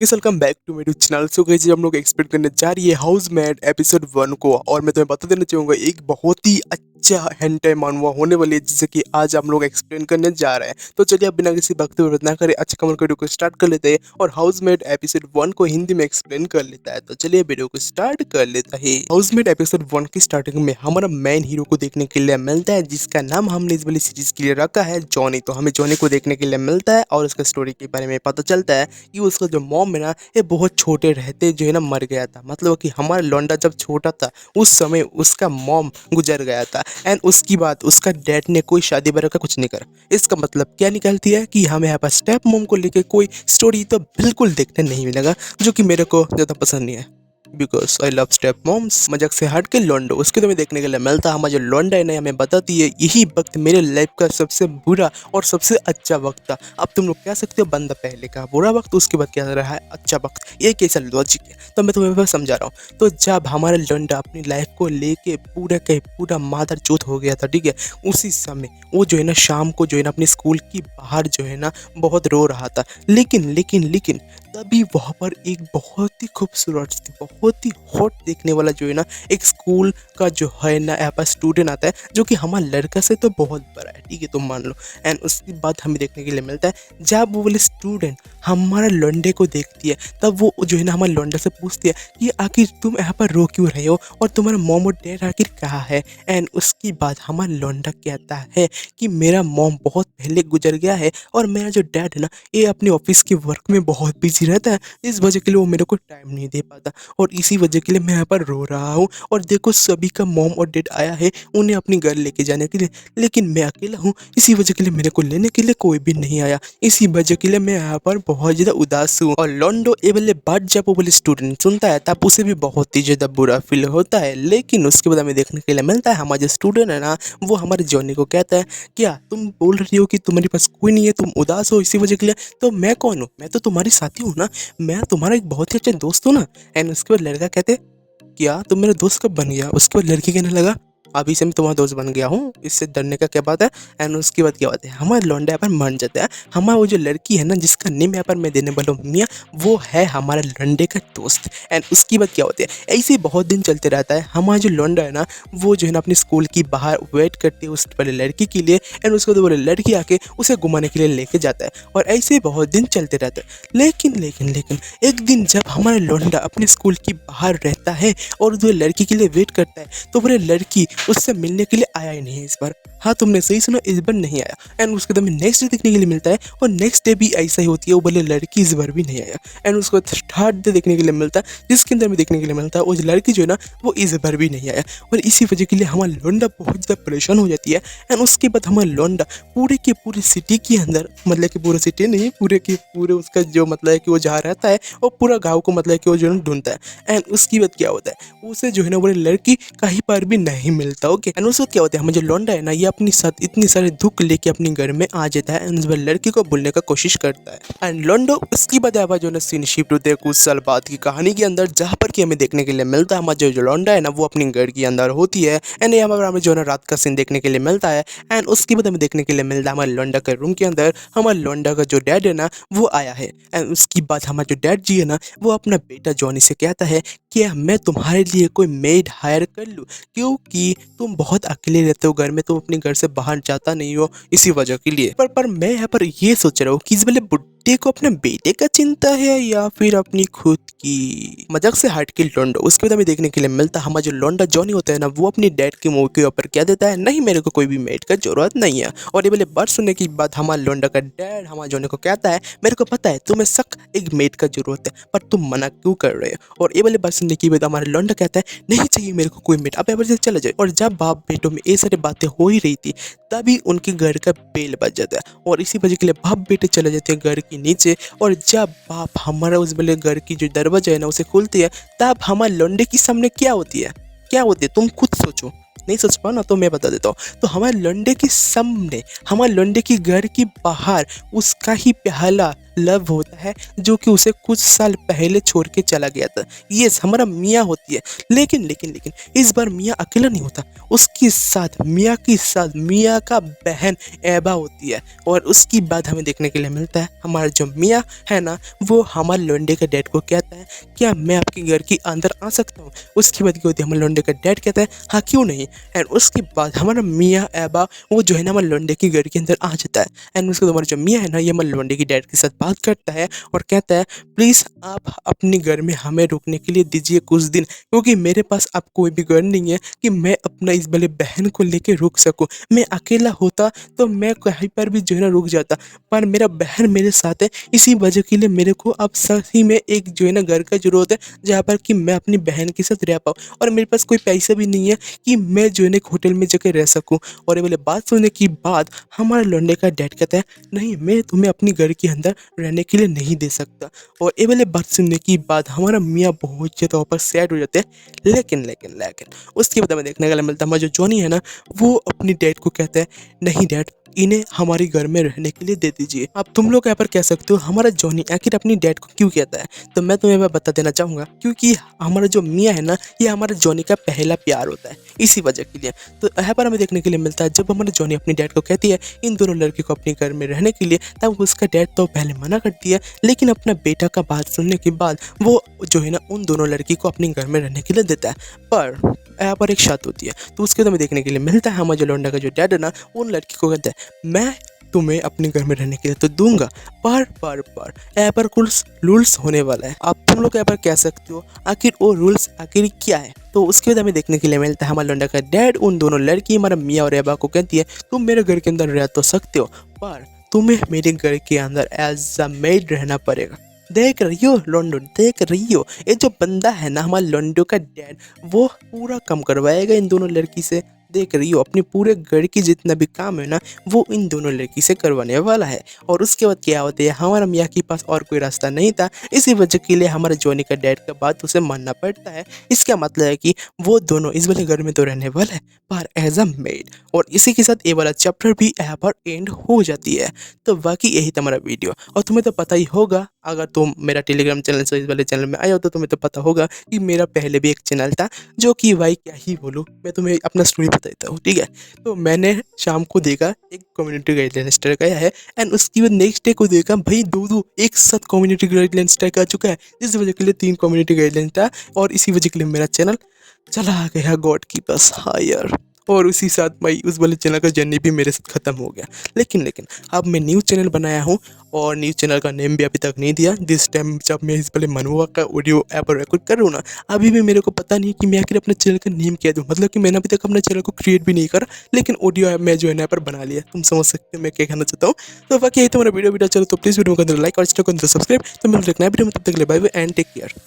इस welcome back to मेरे channel. So guys हम लोग एक्सपेक्ट करने जा रही है हाउसमेट एपिसोड 1 को, और मैं तुम्हें बता देना चाहूंगा एक बहुत ही अच्छा हेंटाई मानवा होने वाली है जिसे कि आज हम लोग एक्सप्लेन करने जा रहे हैं। तो चलिए अब बिना किसी वक्त व्यर्थ ना करें अच्छा कमेंट वीडियो को स्टार्ट कर लेते हैं और हाउसमेट एपिसोड 1 को हिंदी में एक्सप्लेन कर लेता है। तो चलिए वीडियो को स्टार्ट कर लेता है। हाउसमेट एपिसोड 1 की स्टार्टिंग में हमारा मेन हीरो को देखने के लिए मिलता है जिसका नाम हमने इस वाली सीरीज के लिए रखा है जॉनी। तो हमें जॉनी को देखने के लिए मिलता है और उसका स्टोरी के बारे में पता चलता है कि उसका जो मॉम है ना, ये बहुत छोटे रहते जो है ना मर गया था। मतलब कि हमारा लौंडा जब छोटा था उस समय उसका मॉम गुजर गया था एंड उसकी बाद उसका डैड ने कोई शादी वगैरह का कुछ नहीं करा। इसका मतलब क्या निकलती है कि हमें यहाँ पर स्टेप मॉम को लेके कोई स्टोरी तो बिल्कुल देखने नहीं मिलेगा, जो कि मेरे को ज़्यादा पसंद नहीं है because I love step moms. मजाक से हट के लोंडो उसके तुम्हें देखने के लिए मिलता है। हमारा जो लोंडा है ना, हमें बताती है यही वक्त मेरे लाइफ का सबसे बुरा और सबसे अच्छा वक्त था। अब तुम लोग कह सकते हो बंदा पहले का बुरा वक्त उसके बाद क्या रहा है अच्छा वक्त, ये कैसा लॉजिक है? तो मैं तुम्हें बस समझा रहा हूँ। तो जब हमारा लोंडा अपनी लाइफ को लेके पूरा का पूरा मादर चौथ हो गया था, ठीक है, उसी समय वो जो है ना शाम को जो है ना अपने स्कूल की बाहर जो है ना बहुत रो रहा था। लेकिन लेकिन लेकिन तभी वहाँ पर एक बहुत ही खूबसूरत बहुत ही हॉट देखने वाला जो है ना एक स्कूल का जो है ना यहाँ पर स्टूडेंट आता है जो कि हमारा लड़का से तो बहुत बड़ा है, ठीक है, तुम मान लो। एंड उसके बाद हमें देखने के लिए मिलता है जब वो वाले स्टूडेंट हमारा लौंडे को देखती है तब वो जो है ना हमारे लौंडा से पूछती है कि आखिर तुम यहाँ पर रो क्यों रहे हो और तुम्हारा मॉम और डैड आखिर कहाँ है। एंड उसके बाद हमारा लौंडा कहता है कि मेरा मॉम बहुत पहले गुजर गया है और मेरा जो डैड है ना ये अपने ऑफिस के वर्क में बहुत बिजी रहता है, इस वजह के लिए वो मेरे को टाइम नहीं दे पाता और इसी वजह के लिए मैं यहाँ पर रो रहा हूँ। और देखो सभी का मॉम और डैड आया है उन्हें अपने घर लेके जाने के लिए, लेकिन मैं अकेला हूँ, इसी वजह के लिए मेरे को लेने के लिए कोई भी नहीं आया, इसी वजह के लिए मैं यहाँ पर बहुत ज़्यादा उदास हूँ। और लोंडो ये वाले बात जब वो वाले स्टूडेंट सुनता है तब उसे भी बहुत ही ज़्यादा बुरा फील होता है। लेकिन उसके बाद हमें देखने के लिए मिलता है हमारा जो स्टूडेंट है ना वो हमारे जॉनी को कहता है क्या तुम बोल रही हो कि तुम्हारे पास कोई नहीं है, तुम उदास हो इसी वजह के लिए? तो मैं कौन हूँ? मैं तो तुम्हारी साथी हूँ ना, मैं तुम्हारा एक बहुत ही अच्छा दोस्त हूँ ना। एंड उसके बाद लड़का कहते क्या तुम मेरा दोस्त कब बन गया? उसके बाद लड़की कहने लगा अभी से मैं तुम्हारा दोस्त बन गया हूँ, इससे डरने का क्या बात है। एंड उसके बाद क्या बात है हमारा लौंडा यहाँ पर मान जाता है। हमारा वो जो लड़की है ना जिसका नेम यहाँ पर मैं देने वाला हूँ मियाँ, वो है हमारा लौंडे का दोस्त। एंड उसकी बात क्या होती है ऐसे ही बहुत दिन चलते रहता है। हमारा जो लौंडा है ना वो जो है ना अपने स्कूल की बाहर वेट करती है उस वाले लड़की के लिए। एंड उसके बाद वो लड़की आके उसे घुमाने के लिए लेके जाता है और ऐसे ही बहुत दिन चलते रहते हैं। लेकिन लेकिन लेकिन एक दिन जब हमारा लौंडा अपने स्कूल की बाहर रहता है और जो लड़की के लिए वेट करता है तो वो लड़की उससे मिलने के लिए आया ही नहीं इस बार। हाँ तुमने सही सुना, इस बार नहीं आया। एंड उसके बाद हमें नेक्स्ट डे देखने के लिए मिलता है और नेक्स्ट डे भी ऐसा ही होती है, वो बोले लड़की इस बार भी नहीं आया। एंड उसको थर्ड डे देखने के लिए मिलता है जिसके अंदर में देखने के लिए मिलता है वो लड़की जो है ना वो इस बार भी नहीं आया। और इसी वजह के लिए हमारा लौंडा बहुत ज़्यादा परेशान हो जाती है। एंड उसके बाद हमारा लौंडा पूरे के पूरे सिटी के अंदर, मतलब कि पूरे सिटी नहीं पूरे के पूरे उसका जो मतलब है कि वो जहाँ रहता है और पूरा गाँव को मतलब कि वो जो है ढूंढता है। एंड उसकी बात क्या होता है उसे जो है ना वो लड़की कहीं पर भी नहीं मिलता। ओके, एंड उसको क्या होता है हमें जो लौंडा है ना ये अपनी साथ इतने सारे दुख लेके अपने घर में आ जाता है एंड उस लड़की को भूलने का कोशिश करता है। एंड लौंडो उसकी बाद आवा जो ना सीन शिफ्ट होते हैं कुछ साल बाद की कहानी के अंदर, जहाँ पर कि हमें देखने के लिए मिलता है हमारा जो लौंडा है ना वो अपने घर के अंदर होती है। एंड यहाँ पर हमें जो ना रात का सीन देखने के लिए मिलता है। एंड उसके बाद हमें देखने के लिए मिलता है हमारे लौंडा के रूम के अंदर हमारे लौंडा का जो डैड है ना वो आया है। एंड उसकी बाद हमारा जो डैड जी है ना वो अपना बेटा जॉनी से कहता है कि मैं तुम्हारे लिए कोई मेड हायर कर लूँ, क्योंकि तुम बहुत अकेले रहते हो घर में, तुम अपने घर से बाहर जाता नहीं हो, इसी वजह के लिए। पर मैं यहाँ पर ये सोच रहा हूँ कि इस वाले बुड्ढे को अपने बेटे का चिंता है या फिर अपनी खुद की। मजाक से हट के लौंडा उसके बाद हमें देखने के लिए मिलता है हमारा जो लौंडा जॉनी होता है ना वो अपने डैड के मुंह के ऊपर क्या देता है नहीं मेरे को कोई भी मेड का जरूरत नहीं है। और ये वाले बात सुनने के बाद हमारा लौंडा का डैड हमारा जॉनी को कहता है मेरे को पता है तुम्हें सख्त एक मेड का जरूरत है पर तुम मना क्यों कर रहे हो। और ये वाले बात सुनने के बाद हमारा लौंडा कहता है नहीं चाहिए मेरे को कोई मेड, आप यहाँ से चला जाए। और जब बाप बेटों में ये सारी बातें हो ही रही थी तभी उनके घर का बेल बज जाता है और इसी वजह के लिए बाप बेटे चले जाते हैं घर के नीचे। और जब बाप हमारा उस वाले घर की जो दरवाजा है ना उसे खोलती है तब हमारे लौंडे के सामने क्या होती है, क्या होती है तुम खुद सोचो, नहीं सोच पाओ ना तो मैं बता देता हूँ। तो हमारे लौंडे के सामने हमारे लौंडे की घर के बाहर उसका ही प्याला लव होता है जो कि उसे कुछ साल पहले छोड़ के चला गया था। यस, हमारा मियाँ होती है। लेकिन इस बार मियाँ अकेला नहीं होता, उसके साथ मियाँ का बहन ऐबा होती है। और उसकी बाद हमें देखने के लिए मिलता है हमारा जो मियाँ है ना, वो हमारे लौंडे के डैड को कहता है क्या मैं आपके घर के अंदर आ सकता हूँ। उसके बाद क्या होती है, हमारे लौंडे का डैड कहता है हाँ क्यों नहीं। एंड उसके बाद हमारा मियाँ ऐबा वो जो है ना हमारे लौंडे के घर के अंदर आ जाता है। एंड उसके बाद हमारा जो मियाँ है ना, ये हमारे लौंडे की डैड के साथ बात करता है और कहता है प्लीज़ आप अपने घर में हमें रुकने के लिए दीजिए कुछ दिन, क्योंकि मेरे पास अब कोई भी घर नहीं है कि मैं अपना इस वाले बहन को लेके रुक सकूं। मैं अकेला होता तो मैं कहीं पर भी जो है ना रुक जाता, पर मेरा बहन मेरे साथ है, इसी वजह के लिए मेरे को अब सही में एक जो है ना घर का ज़रूरत है जहाँ पर कि मैं अपनी बहन के साथ रह पाऊँ। और मेरे पास कोई पैसा भी नहीं है कि मैं जो है ना एक होटल में जाकर रह सकूँ। और ये वाली बात सुनने के बाद हमारे लौंडे का डैड कहता है नहीं, मैं तुम्हें अपनी घर के अंदर रहने के लिए नहीं दे सकता। और ये वाली बात सुनने के बाद हमारा मियाँ बहुत ज़्यादा ऊपर सैड हो जाते हैं। लेकिन उसके बाद हमें देखने के लिए मिलता है हमारा जो जॉनी है ना, वो अपनी डैड को कहता है नहीं डैड, इन्हें हमारे घर में रहने के लिए दे दीजिए। अब तुम लोग यहाँ पर कह सकते हो हमारा जॉनी आखिर अपनी डैड को क्यों कहता है, तो मैं तुम्हें बता देना चाहूँगा क्योंकि हमारा जो मियाँ है ना, ये हमारे जॉनी का पहला प्यार होता है, इसी वजह के लिए। तो यहाँ पर हमें देखने के लिए मिलता है जब हमारे जॉनी अपनी डैड को कहती है इन दोनों लड़की को अपने घर में रहने के लिए, तब उसका डैड तो पहले मना करती है, लेकिन अपना बेटा का बात सुनने के बाद वो जो है ना उन दोनों लड़की को अपने घर में रहने के लिए देता है। पर यहाँ पर एक शर्त होती है, तो उसके बाद हमें देखने के लिए मिलता है हमारा जो लौंडा का जो डैड है ना, उन लड़की को कहता है मैं तुम्हें अपने घर में रहने के लिए तो दूंगा, पर यहाँ पर कुछ रूल्स होने वाला है। आप तुम लोग यहाँ पर कह सकते हो आखिर वो रूल्स आखिर क्या है। तो उसके बाद हमें देखने के लिए मिलता है हमारा लौंडा का डैड उन दोनों लड़की हमारा मियाँ और ऐबा को कहती है तुम मेरे घर के अंदर रह तो सकते हो, पर तुम्हें मेरे घर के अंदर एज अ मेड रहना पड़ेगा। देख रही हो लोंडो, देख रही हो ये जो बंदा है ना हमारा लोंडो का डैड, वो पूरा कम करवाएगा इन दोनों लड़की से। देख रही हो अपने पूरे घर की जितना भी काम है ना, वो इन दोनों लड़की से करवाने वाला है। और उसके बाद क्या होता है, हमारा मियाँ के पास और कोई रास्ता नहीं था, इसी वजह के लिए हमारे जॉनी का डैड का बात उसे मानना पड़ता है। इसका मतलब है कि वो दोनों इस वाले घर में तो रहने वाला है, पर एज अ मेड। और इसी के साथ ये वाला चैप्टर भी यहाँ पर एंड हो जाती है। तो बाकी यही था हमारा वीडियो। और तुम्हें तो पता ही होगा, अगर तुम मेरा टेलीग्राम चैनल से इस वाले चैनल में आए हो तो तुम्हें तो पता होगा कि मेरा पहले भी एक चैनल था, जो कि भाई क्या ही बोलूँ, मैं तुम्हें अपना स्टोरी बता देता हूँ, ठीक है। तो मैंने शाम को देखा एक कम्युनिटी गाइडलाइन स्ट्राइक आया है, एंड उसकी बाद नेक्स्ट डे को देखा भाई दो एक साथ कम्युनिटी गाइडलाइन स्ट्राइक आ चुका है, जिस वजह के लिए 3 कम्युनिटी गाइडलाइन था। और इसी वजह के लिए मेरा चैनल चला गया गॉड की बस हायर। और उसी साथ भाई उस वाले चैनल का जर्नी भी मेरे साथ ख़त्म हो गया। लेकिन अब मैं न्यूज़ चैनल बनाया हूँ, और न्यूज़ चैनल का नेम भी अभी तक नहीं दिया। दिस टाइम जब मैं इस वाले मनवा का ऑडियो ऐप पर रिकॉर्ड कर रहा हूँ ना, अभी भी मेरे को पता नहीं कि मैं आखिर अपने चैनल का नेम क्या दूँ। मतलब कि मैंने अभी तक अपने चैनल को क्रिएट भी नहीं करा, लेकिन ऑडियो ऐप मैं जो है ना पर बना लिया। तुम समझ सकते हो मैं क्या कहना चाहता हूँ। तो बाकी यही तो मेरा वीडियो चलो, तो प्लीज़ वीडियो को अंदर लाइक और चैनल को अंदर सब्सक्राइब। तो मिलते हैं नया वीडियो में, तब तक के लिए bye bye and take care.